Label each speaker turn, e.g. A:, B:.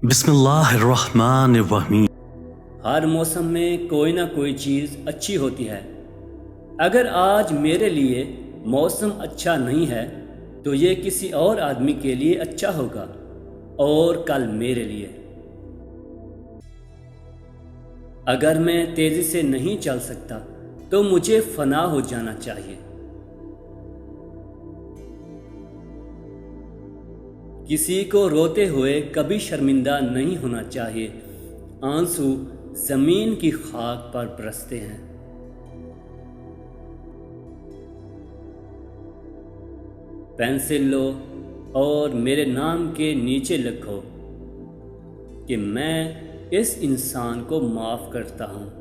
A: बिस्मिल्लाहिर्रहमानिर्रहीम।
B: हर मौसम में कोई ना कोई चीज़ अच्छी होती है। अगर आज मेरे लिए मौसम अच्छा नहीं है तो ये किसी और आदमी के लिए अच्छा होगा और कल मेरे लिए। अगर मैं तेज़ी से नहीं चल सकता तो मुझे फना हो जाना चाहिए। किसी को रोते हुए कभी शर्मिंदा नहीं होना चाहिए। आंसू ज़मीन की खाक पर बरसते हैं। पेंसिल लो और मेरे नाम के नीचे लिखो कि मैं इस इंसान को माफ़ करता हूँ।